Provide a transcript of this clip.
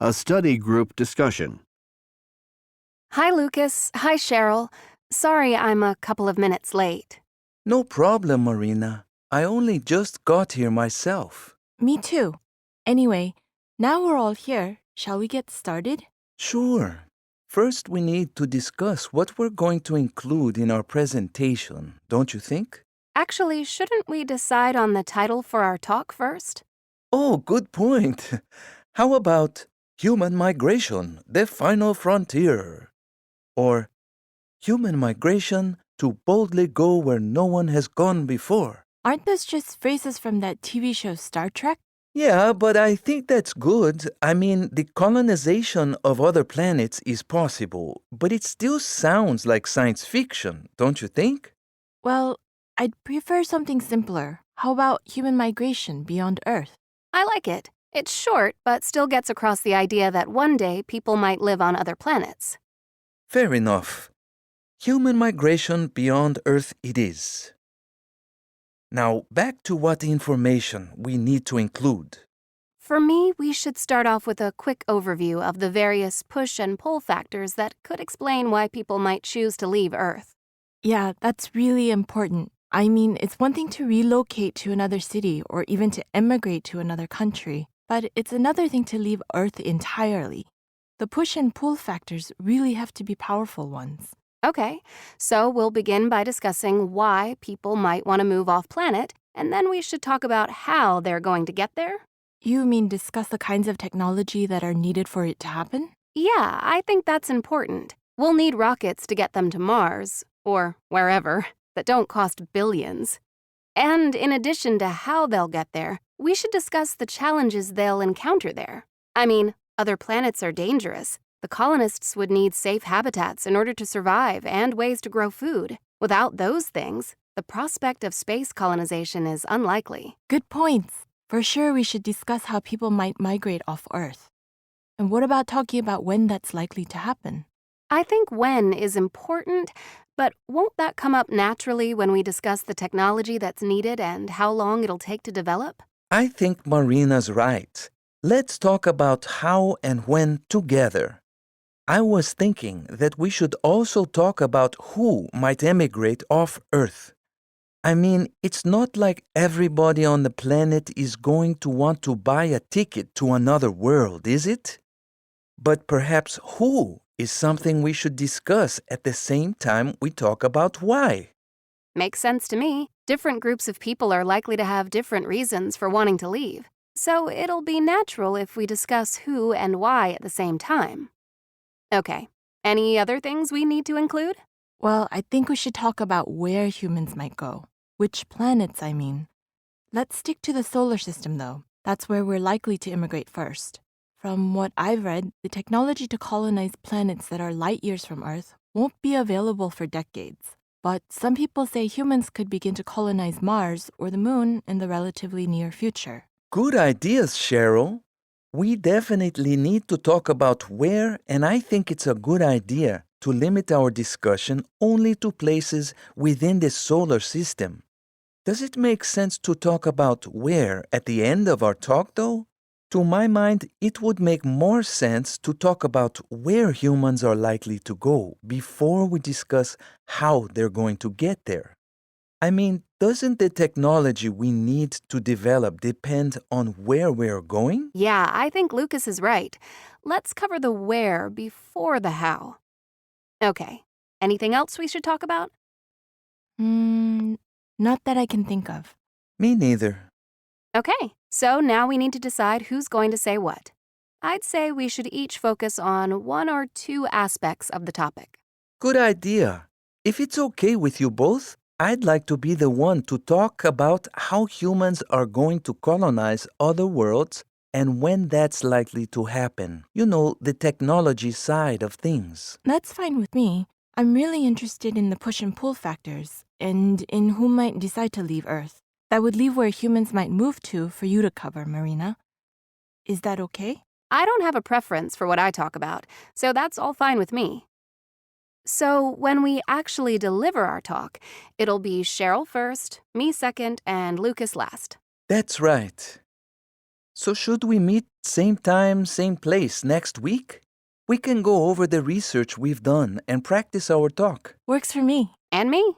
A study group discussion. Hi, Lucas. Hi, Cheryl. Sorry I'm a couple of minutes late. No problem, Marina. I only just got here myself. Me too. Anyway, now we're all here. Shall we get started? Sure. First, we need to discuss what we're going to include in our presentation, don't you think? Actually, shouldn't we decide on the title for our talk first? Oh, good point. How about Human Migration, the Final Frontier? Or Human Migration to boldly go where no one has gone before? Aren't those just phrases from that TV show Star Trek? Yeah, but I think that's good. I mean, the colonization of other planets is possible, but it still sounds like science fiction, don't you think? Well, I'd prefer something simpler. How about human migration beyond Earth? I like it. It's short, but still gets across the idea that one day people might live on other planets. Fair enough. Human migration beyond Earth it is. Now, back to what information we need to include. For me, we should start off with a quick overview of the various push and pull factors that could explain why people might choose to leave Earth. Yeah, that's really important. I mean, it's one thing to relocate to another city or even to emigrate to another country, but it's another thing to leave Earth entirely. The push and pull factors really have to be powerful ones. Okay, so we'll begin by discussing why people might want to move off planet, and then we should talk about how they're going to get there. You mean discuss the kinds of technology that are needed for it to happen? Yeah, I think that's important. We'll need rockets to get them to Mars, or wherever, that don't cost billions. And in addition to how they'll get there, we should discuss the challenges they'll encounter there. I mean, other planets are dangerous. The colonists would need safe habitats in order to survive and ways to grow food. Without those things, the prospect of space colonization is unlikely. Good points. For sure, we should discuss how people might migrate off Earth. And what about talking about when that's likely to happen? I think when is important, but won't that come up naturally when we discuss the technology that's needed and how long it'll take to develop? I think Marina's right. Let's talk about how and when together. I was thinking that we should also talk about who might emigrate off Earth. I mean, it's not like everybody on the planet is going to want to buy a ticket to another world, is it? But perhaps who is something we should discuss at the same time we talk about why. Makes sense to me. Different groups of people are likely to have different reasons for wanting to leave. So it'll be natural if we discuss who and why at the same time. Okay, any other things we need to include? Well, I think we should talk about where humans might go. Which planets, I mean. Let's stick to the solar system, though. That's where we're likely to immigrate first. From what I've read, the technology to colonize planets that are light years from Earth won't be available for decades. But some people say humans could begin to colonize Mars or the Moon in the relatively near future. Good ideas, Cheryl. We definitely need to talk about where, and I think it's a good idea to limit our discussion only to places within the solar system. Does it make sense to talk about where at the end of our talk, though? To my mind, it would make more sense to talk about where humans are likely to go before we discuss how they're going to get there. I mean, doesn't the technology we need to develop depend on where we're going? Yeah, I think Lucas is right. Let's cover the where before the how. Okay, anything else we should talk about? Not that I can think of. Me neither. Okay, so now we need to decide who's going to say what. I'd say we should each focus on one or two aspects of the topic. Good idea. If it's okay with you both, I'd like to be the one to talk about how humans are going to colonize other worlds and when that's likely to happen. You know, the technology side of things. That's fine with me. I'm really interested in the push and pull factors and in who might decide to leave Earth. That would leave where humans might move to for you to cover, Marina. Is that okay? I don't have a preference for what I talk about, so that's all fine with me. So when we actually deliver our talk, it'll be Cheryl first, me second, and Lucas last. That's right. So should we meet same time, same place next week? We can go over the research we've done and practice our talk. Works for me. And me?